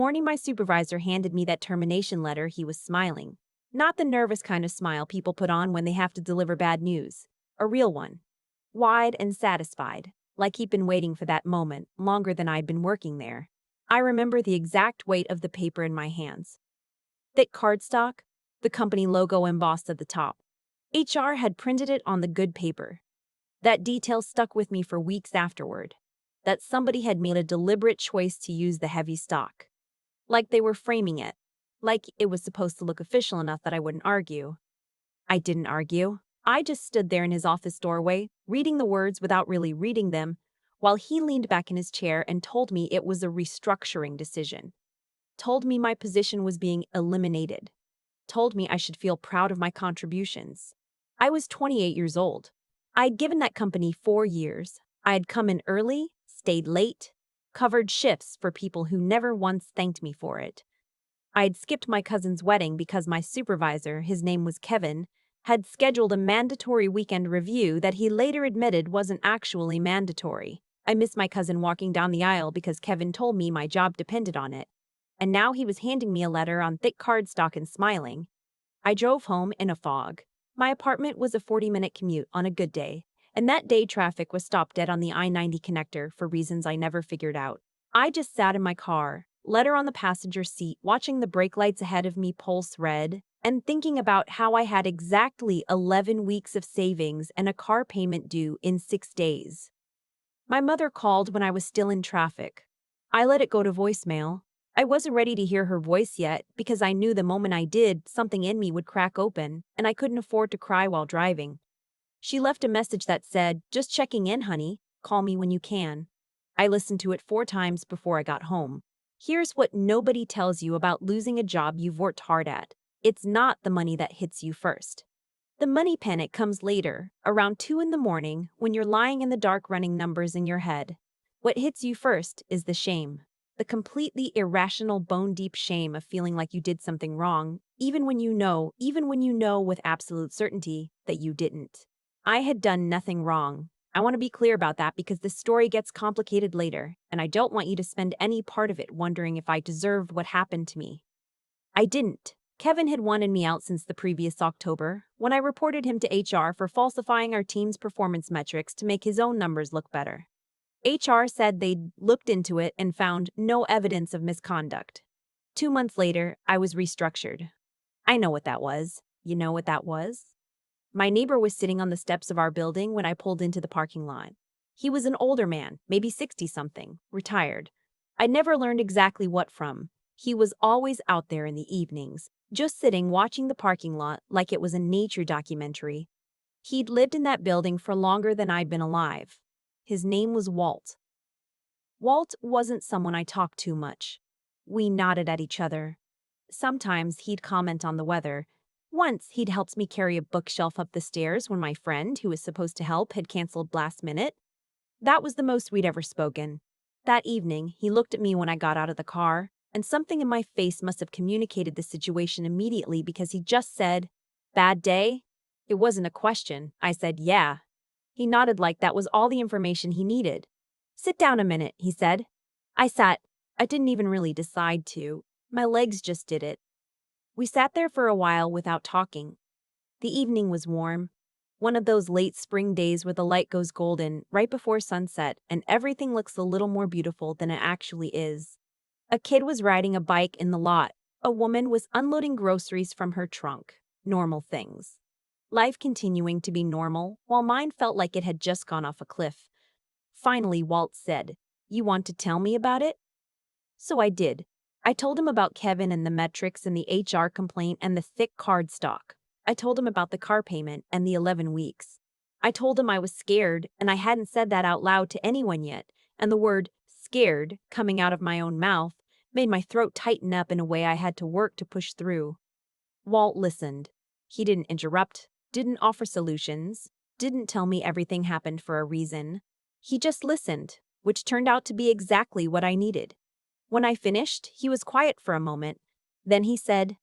Morning, my supervisor handed me that termination letter. He was smiling. Not the nervous kind of smile people put on when they have to deliver bad news. A real one. Wide and satisfied, like he'd been waiting for that moment longer than I'd been working there. I remember the exact weight of the paper in my hands. Thick cardstock, the company logo embossed at the top. HR had printed it on the good paper. That detail stuck with me for weeks afterward. That somebody had made a deliberate choice to use the heavy stock. Like they were framing it. Like it was supposed to look official enough that I wouldn't argue. I didn't argue. I just stood there in his office doorway, reading the words without really reading them, while he leaned back in his chair and told me it was a restructuring decision. Told me my position was being eliminated. Told me I should feel proud of my contributions. I was 28 years old. I'd given that company 4 years. I had come in early, stayed late, covered shifts for people who never once thanked me for it. I had skipped my cousin's wedding because my supervisor, his name was Kevin, had scheduled a mandatory weekend review that he later admitted wasn't actually mandatory. I missed my cousin walking down the aisle because Kevin told me my job depended on it. And now he was handing me a letter on thick cardstock and smiling. I drove home in a fog. My apartment was a 40-minute commute on a good day, and that day traffic was stopped dead on the I-90 connector for reasons I never figured out. I just sat in my car, letter on the passenger seat, watching the brake lights ahead of me pulse red, and thinking about how I had exactly 11 weeks of savings and a car payment due in 6 days. My mother called when I was still in traffic. I let it go to voicemail. I wasn't ready to hear her voice yet because I knew the moment I did, something in me would crack open, and I couldn't afford to cry while driving. She left a message that said, "Just checking in, honey. Call me when you can." I listened to it 4 times before I got home. Here's what nobody tells you about losing a job you've worked hard at. It's not the money that hits you first. The money panic comes later, around 2 in the morning, when you're lying in the dark running numbers in your head. What hits you first is the shame. The completely irrational bone-deep shame of feeling like you did something wrong, even when you know with absolute certainty that you didn't. I had done nothing wrong. I want to be clear about that because this story gets complicated later, and I don't want you to spend any part of it wondering if I deserved what happened to me. I didn't. Kevin had wanted me out since the previous October, when I reported him to HR for falsifying our team's performance metrics to make his own numbers look better. HR said they'd looked into it and found no evidence of misconduct. 2 months later, I was restructured. I know what that was. You know what that was? My neighbor was sitting on the steps of our building when I pulled into the parking lot. He was an older man, maybe 60-something, retired. I'd never learned exactly what from. He was always out there in the evenings, just sitting watching the parking lot like it was a nature documentary. He'd lived in that building for longer than I'd been alive. His name was Walt. Walt wasn't someone I talked to much. We nodded at each other. Sometimes he'd comment on the weather. Once he'd helped me carry a bookshelf up the stairs when my friend, who was supposed to help, had canceled last minute. That was the most we'd ever spoken. That evening, he looked at me when I got out of the car, and something in my face must have communicated the situation immediately because he just said, "Bad day?" It wasn't a question. I said, "Yeah." He nodded like that was all the information he needed. "Sit down a minute," he said. I sat. I didn't even really decide to. My legs just did it. We sat there for a while without talking. The evening was warm. One of those late spring days where the light goes golden right before sunset and everything looks a little more beautiful than it actually is. A kid was riding a bike in the lot. A woman was unloading groceries from her trunk. Normal things. Life continuing to be normal, while mine felt like it had just gone off a cliff. Finally, Walt said, "You want to tell me about it?" So I did. I told him about Kevin and the metrics and the HR complaint and the thick cardstock. I told him about the car payment and the 11 weeks. I told him I was scared, and I hadn't said that out loud to anyone yet, and the word scared coming out of my own mouth made my throat tighten up in a way I had to work to push through. Walt listened. He didn't interrupt, didn't offer solutions, didn't tell me everything happened for a reason. He just listened, which turned out to be exactly what I needed. When I finished, he was quiet for a moment. Then he said,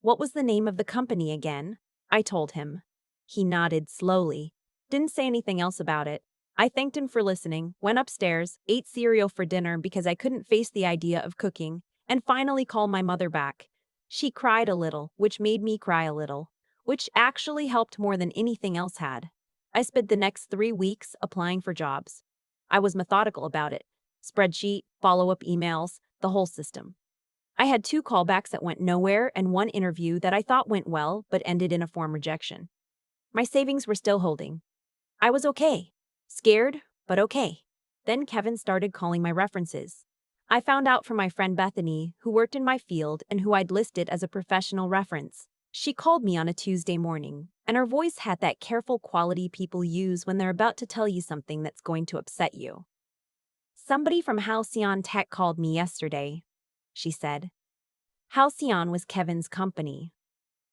"What was the name of the company again?" I told him. He nodded slowly. Didn't say anything else about it. I thanked him for listening, went upstairs, ate cereal for dinner because I couldn't face the idea of cooking, and finally called my mother back. She cried a little, which made me cry a little, which actually helped more than anything else had. I spent the next 3 weeks applying for jobs. I was methodical about it. Spreadsheet, follow-up emails, the whole system. I had 2 callbacks that went nowhere and 1 interview that I thought went well but ended in a form rejection. My savings were still holding. I was okay. Scared, but okay. Then Kevin started calling my references. I found out from my friend Bethany, who worked in my field and who I'd listed as a professional reference. She called me on a Tuesday morning, and her voice had that careful quality people use when they're about to tell you something that's going to upset you. "Somebody from Halcyon Tech called me yesterday," she said. Halcyon was Kevin's company.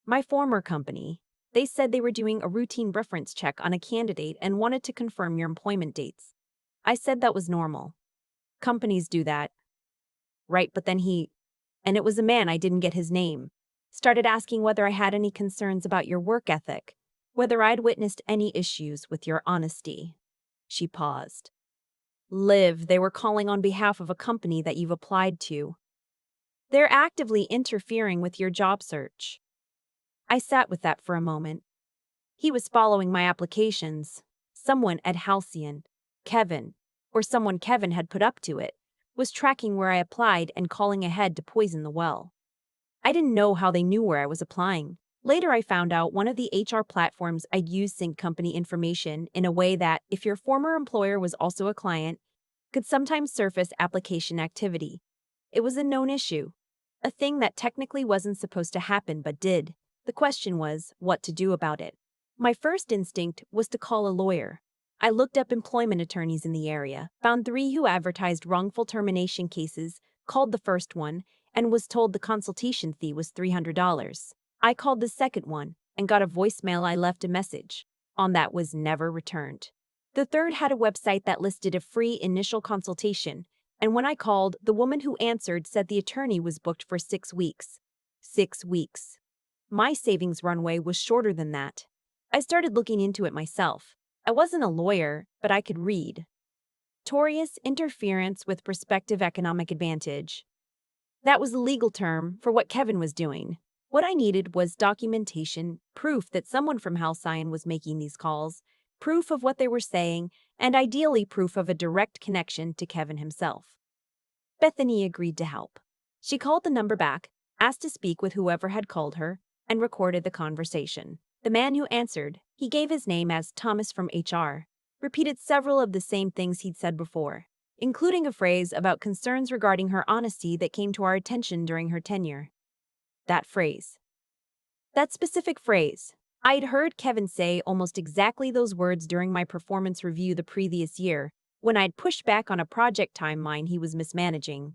My former company. They said they were doing a routine reference check on a candidate and wanted to confirm your employment dates. I said that was normal. Companies do that. Right, but then and it was a man, I didn't get his name, started asking whether I had any concerns about your work ethic, whether I'd witnessed any issues with your honesty. She paused. Liv, they were calling on behalf of a company that you've applied to. They're actively interfering with your job search. I sat with that for a moment. He was following my applications. Someone at Halcyon, Kevin, or someone Kevin had put up to it, was tracking where I applied and calling ahead to poison the well. I didn't know how they knew where I was applying. Later I found out one of the HR platforms I'd used synced company information in a way that, if your former employer was also a client, could sometimes surface application activity. It was a known issue, a thing that technically wasn't supposed to happen but did. The question was, what to do about it. My first instinct was to call a lawyer. I looked up employment attorneys in the area, found 3 who advertised wrongful termination cases, called the first one, and was told the consultation fee was $300. I called the second one and got a voicemail. I left a message. On that was never returned. The third had a website that listed a free initial consultation, and when I called, the woman who answered said the attorney was booked for 6 weeks. 6 weeks. My savings runway was shorter than that. I started looking into it myself. I wasn't a lawyer, but I could read. Notorious interference with prospective economic advantage. That was a legal term for what Kevin was doing. What I needed was documentation, proof that someone from Halcyon was making these calls, proof of what they were saying, and ideally proof of a direct connection to Kevin himself. Bethany agreed to help. She called the number back, asked to speak with whoever had called her, and recorded the conversation. The man who answered, he gave his name as Thomas from HR, repeated several of the same things he'd said before, including a phrase about concerns regarding her honesty that came to our attention during her tenure. That specific phrase. I'd heard Kevin say almost exactly those words during my performance review the previous year, when I'd pushed back on a project timeline he was mismanaging.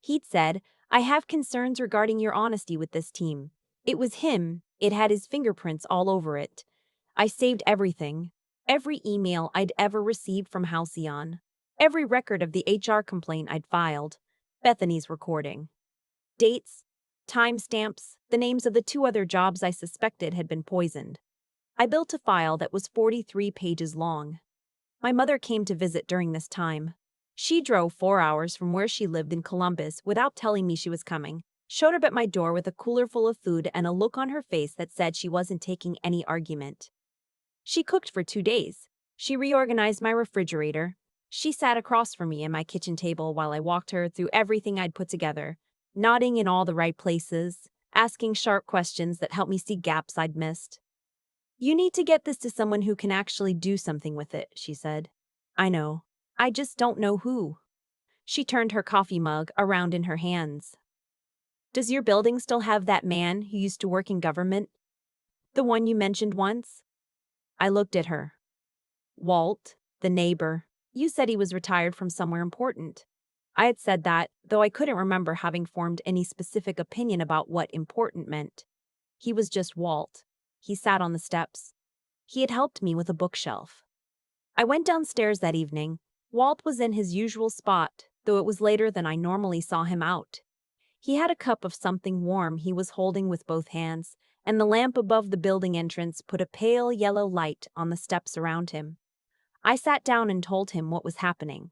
He'd said, "I have concerns regarding your honesty with this team." It was him, it had his fingerprints all over it. I saved everything, every email I'd ever received from Halcyon, every record of the HR complaint I'd filed, Bethany's recording. Dates, timestamps, the names of the 2 other jobs I suspected had been poisoned. I built a file that was 43 pages long. My mother came to visit during this time. She drove 4 hours from where she lived in Columbus without telling me she was coming, showed up at my door with a cooler full of food and a look on her face that said she wasn't taking any argument. She cooked for 2 days. She reorganized my refrigerator. She sat across from me at my kitchen table while I walked her through everything I'd put together, nodding in all the right places, asking sharp questions that helped me see gaps I'd missed. "You need to get this to someone who can actually do something with it," she said. "I know. I just don't know who." She turned her coffee mug around in her hands. "Does your building still have that man who used to work in government? The one you mentioned once?" I looked at her. "Walt, the neighbor. You said he was retired from somewhere important." I had said that, though I couldn't remember having formed any specific opinion about what important meant. He was just Walt. He sat on the steps. He had helped me with a bookshelf. I went downstairs that evening. Walt was in his usual spot, though it was later than I normally saw him out. He had a cup of something warm he was holding with both hands, and the lamp above the building entrance put a pale yellow light on the steps around him. I sat down and told him what was happening.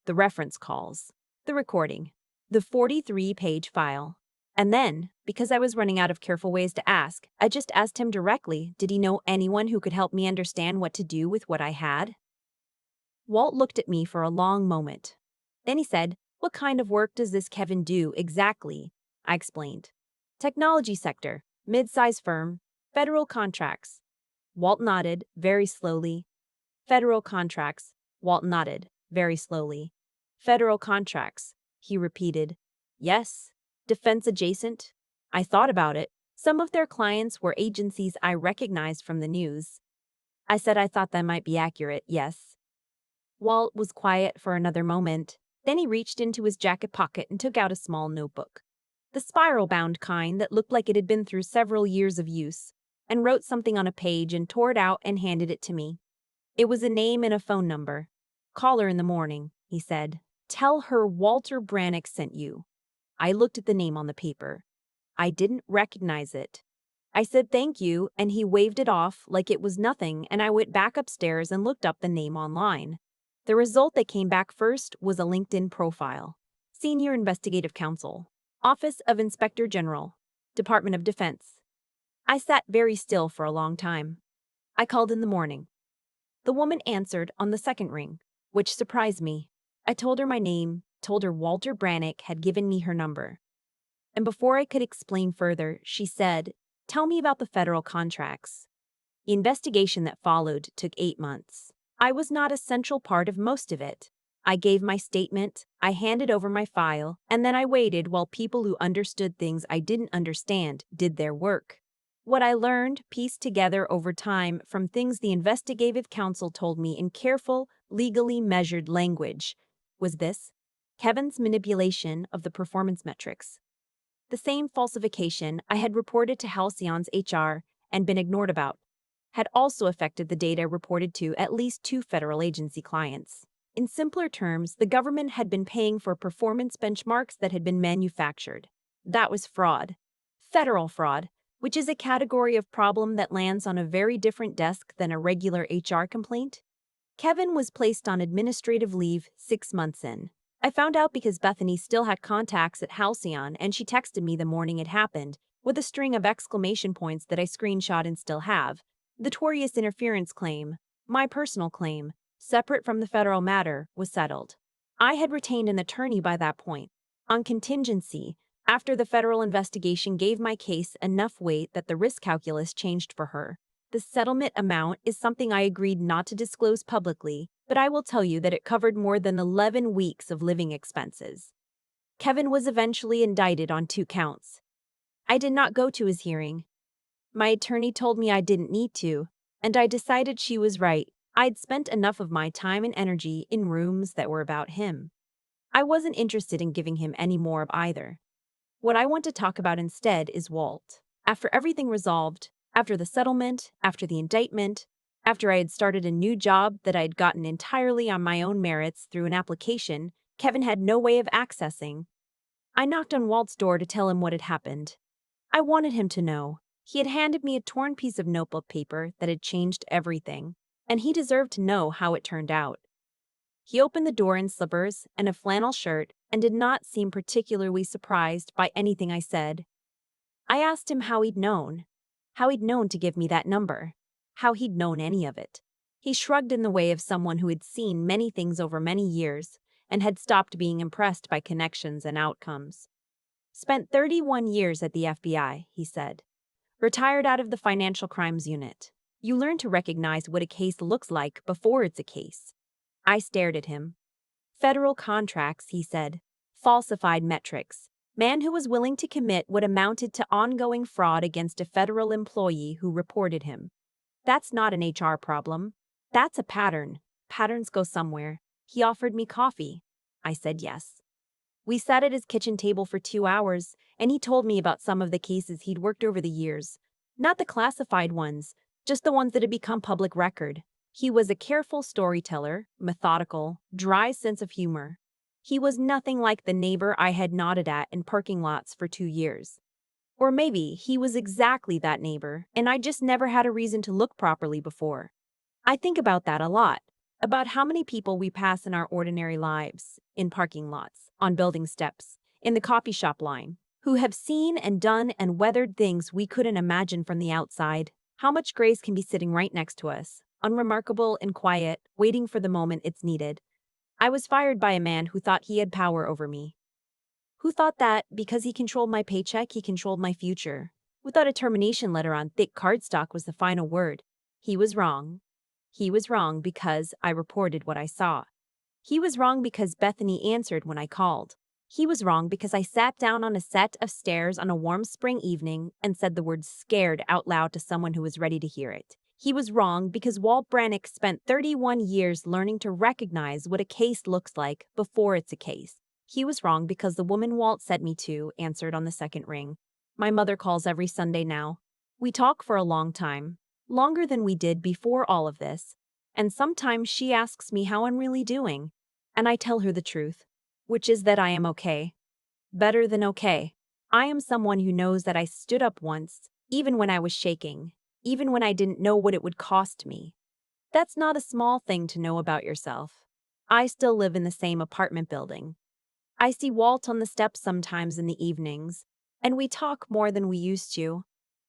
The reference calls. The recording. The 43-page file. And then, because I was running out of careful ways to ask, I just asked him directly, did he know anyone who could help me understand what to do with what I had? Walt looked at me for a long moment. Then he said, "What kind of work does this Kevin do exactly?" I explained. "Technology sector, mid-size firm, federal contracts." Walt nodded, very slowly. "Federal contracts." Walt nodded, very slowly. "Federal contracts," he repeated. "Yes. Defense adjacent." I thought about it. Some of their clients were agencies I recognized from the news. I said I thought that might be accurate, yes. Walt was quiet for another moment. Then he reached into his jacket pocket and took out a small notebook. The spiral-bound kind that looked like it had been through several years of use, and wrote something on a page and tore it out and handed it to me. It was a name and a phone number. "Call her in the morning," he said. "Tell her Walter Brannick sent you." I looked at the name on the paper. I didn't recognize it. I said thank you, and he waved it off like it was nothing, and I went back upstairs and looked up the name online. The result that came back first was a LinkedIn profile. Senior Investigative Counsel, Office of Inspector General, Department of Defense. I sat very still for a long time. I called in the morning. The woman answered on the second ring, which surprised me. I told her my name, told her Walter Brannick had given me her number. And before I could explain further, she said, "Tell me about the federal contracts." The investigation that followed took 8 months. I was not a central part of most of it. I gave my statement, I handed over my file, and then I waited while people who understood things I didn't understand did their work. What I learned, pieced together over time from things the investigative counsel told me in careful, legally measured language, was this: Kevin's manipulation of the performance metrics. The same falsification I had reported to Halcyon's HR and been ignored about had also affected the data reported to at least 2 federal agency clients. In simpler terms, the government had been paying for performance benchmarks that had been manufactured. That was fraud. Federal fraud, which is a category of problem that lands on a very different desk than a regular HR complaint. Kevin was placed on administrative leave 6 months in. I found out because Bethany still had contacts at Halcyon, and she texted me the morning it happened with a string of exclamation points that I screenshot and still have. The Torius interference claim, my personal claim, separate from the federal matter, was settled. I had retained an attorney by that point, on contingency, after the federal investigation gave my case enough weight that the risk calculus changed for her. The settlement amount is something I agreed not to disclose publicly, but I will tell you that it covered more than 11 weeks of living expenses. Kevin was eventually indicted on 2 counts. I did not go to his hearing. My attorney told me I didn't need to, and I decided she was right. I'd spent enough of my time and energy in rooms that were about him. I wasn't interested in giving him any more of either. What I want to talk about instead is Walt. After everything resolved, after the settlement, after the indictment, after I had started a new job that I had gotten entirely on my own merits through an application Kevin had no way of accessing, I knocked on Walt's door to tell him what had happened. I wanted him to know. He had handed me a torn piece of notebook paper that had changed everything, and he deserved to know how it turned out. He opened the door in slippers and a flannel shirt and did not seem particularly surprised by anything I said. I asked him how he'd known to give me that number, how he'd known any of it. He shrugged in the way of someone who had seen many things over many years and had stopped being impressed by connections and outcomes. "Spent 31 years at the FBI," he said. "Retired out of the financial crimes unit. You learn to recognize what a case looks like before it's a case." I stared at him. "Federal contracts," he said. "Falsified metrics. Man who was willing to commit what amounted to ongoing fraud against a federal employee who reported him. That's not an HR problem. That's a pattern. Patterns go somewhere." He offered me coffee. I said yes. We sat at his kitchen table for 2 hours, and he told me about some of the cases he'd worked over the years. Not the classified ones, just the ones that had become public record. He was a careful storyteller, methodical, dry sense of humor. He was nothing like the neighbor I had nodded at in parking lots for 2 years. Or maybe he was exactly that neighbor, and I just never had a reason to look properly before. I think about that a lot, about how many people we pass in our ordinary lives, in parking lots, on building steps, in the coffee shop line, who have seen and done and weathered things we couldn't imagine from the outside. How much grace can be sitting right next to us, unremarkable and quiet, waiting for the moment it's needed. I was fired by a man who thought he had power over me, who thought that, because he controlled my paycheck, he controlled my future, who thought a termination letter on thick cardstock was the final word. He was wrong. He was wrong because I reported what I saw. He was wrong because Bethany answered when I called. He was wrong because I sat down on a set of stairs on a warm spring evening and said the word scared out loud to someone who was ready to hear it. He was wrong because Walt Brannick spent 31 years learning to recognize what a case looks like before it's a case. He was wrong because the woman Walt sent me to answered on the second ring. My mother calls every Sunday now. We talk for a long time, longer than we did before all of this, and sometimes she asks me how I'm really doing, and I tell her the truth, which is that I am okay. Better than okay. I am someone who knows that I stood up once, even when I was shaking, even when I didn't know what it would cost me. That's not a small thing to know about yourself. I still live in the same apartment building. I see Walt on the steps sometimes in the evenings, and we talk more than we used to.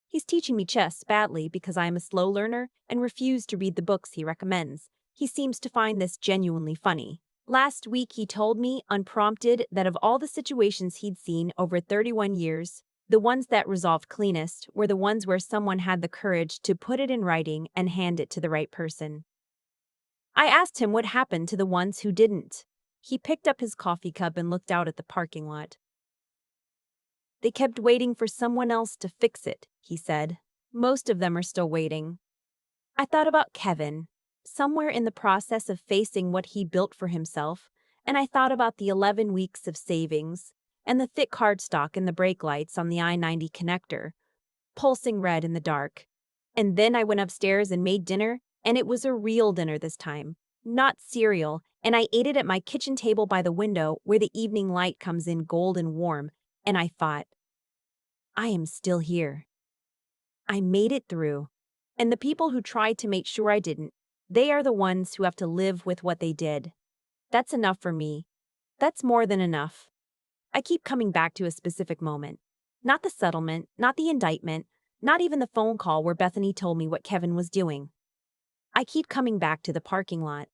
He's teaching me chess badly because I am a slow learner and refuse to read the books he recommends. He seems to find this genuinely funny. Last week he told me, unprompted, that of all the situations he'd seen over 31 years, the ones that resolved cleanest were the ones where someone had the courage to put it in writing and hand it to the right person. I asked him what happened to the ones who didn't. He picked up his coffee cup and looked out at the parking lot. They kept waiting for someone else to fix it, he said. Most of them are still waiting. I thought about Kevin, somewhere in the process of facing what he built for himself, and I thought about the 11 weeks of savings and the thick cardstock and the brake lights on the I-90 connector, pulsing red in the dark. And then I went upstairs and made dinner, and it was a real dinner this time, not cereal, and I ate it at my kitchen table by the window where the evening light comes in gold and warm, and I thought, I am still here. I made it through. And the people who tried to make sure I didn't, they are the ones who have to live with what they did. That's enough for me. That's more than enough. I keep coming back to a specific moment. Not the settlement, not the indictment, not even the phone call where Bethany told me what Kevin was doing. I keep coming back to the parking lot,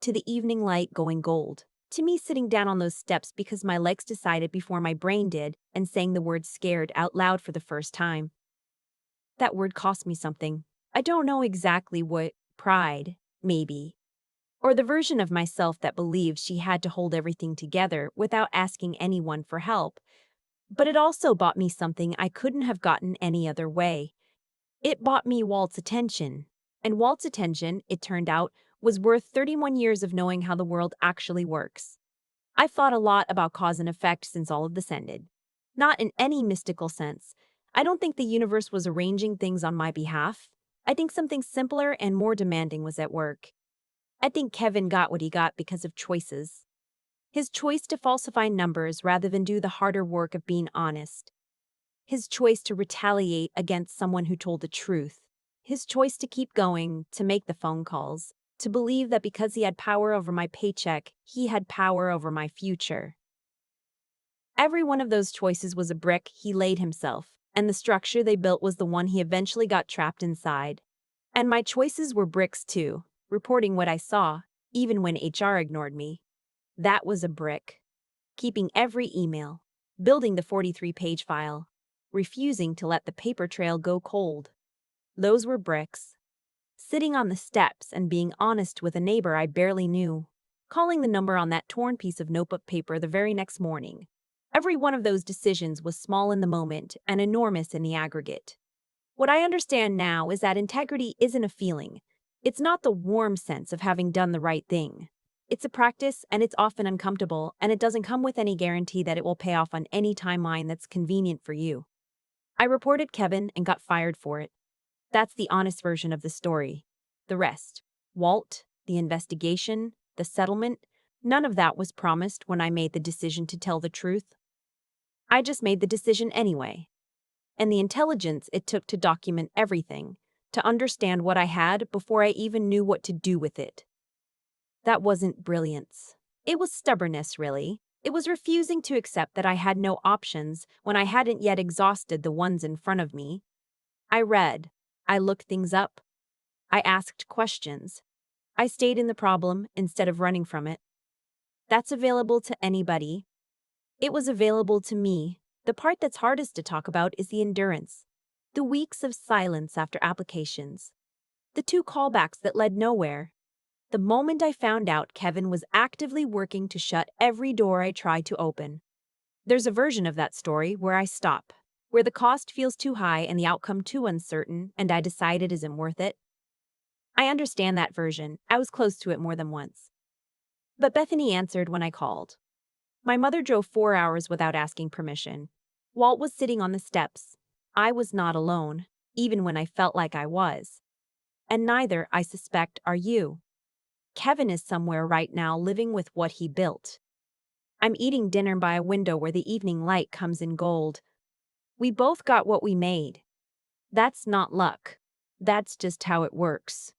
to the evening light going gold, to me sitting down on those steps because my legs decided before my brain did and saying the word scared out loud for the first time. That word cost me something. I don't know exactly what. Pride, maybe. Or the version of myself that believed she had to hold everything together without asking anyone for help. But it also bought me something I couldn't have gotten any other way. It bought me Walt's attention. And Walt's attention, it turned out, was worth 31 years of knowing how the world actually works. I've thought a lot about cause and effect since all of this ended. Not in any mystical sense. I don't think the universe was arranging things on my behalf. I think something simpler and more demanding was at work. I think Kevin got what he got because of choices. His choice to falsify numbers rather than do the harder work of being honest. His choice to retaliate against someone who told the truth. His choice to keep going, to make the phone calls, to believe that because he had power over my paycheck, he had power over my future. Every one of those choices was a brick he laid himself, and the structure they built was the one he eventually got trapped inside. And my choices were bricks too, reporting what I saw, even when HR ignored me. That was a brick. Keeping every email, building the 43-page file, refusing to let the paper trail go cold. Those were bricks. Sitting on the steps and being honest with a neighbor I barely knew, calling the number on that torn piece of notebook paper the very next morning. Every one of those decisions was small in the moment and enormous in the aggregate. What I understand now is that integrity isn't a feeling. It's not the warm sense of having done the right thing. It's a practice, and it's often uncomfortable, and it doesn't come with any guarantee that it will pay off on any timeline that's convenient for you. I reported Kevin and got fired for it. That's the honest version of the story. The rest, Walt, the investigation, the settlement, none of that was promised when I made the decision to tell the truth. I just made the decision anyway. And the intelligence it took to document everything, to understand what I had before I even knew what to do with it. That wasn't brilliance. It was stubbornness, really. It was refusing to accept that I had no options when I hadn't yet exhausted the ones in front of me. I read. I looked things up. I asked questions. I stayed in the problem instead of running from it. That's available to anybody. It was available to me. The part that's hardest to talk about is the endurance. The weeks of silence after applications. The 2 callbacks that led nowhere. The moment I found out Kevin was actively working to shut every door I tried to open. There's a version of that story where I stop, where the cost feels too high and the outcome too uncertain, and I decide it isn't worth it. I understand that version. I was close to it more than once. But Bethany answered when I called. My mother drove 4 hours without asking permission. Walt was sitting on the steps. I was not alone, even when I felt like I was. And neither, I suspect, are you. Kevin is somewhere right now living with what he built. I'm eating dinner by a window where the evening light comes in gold. We both got what we made. That's not luck. That's just how it works.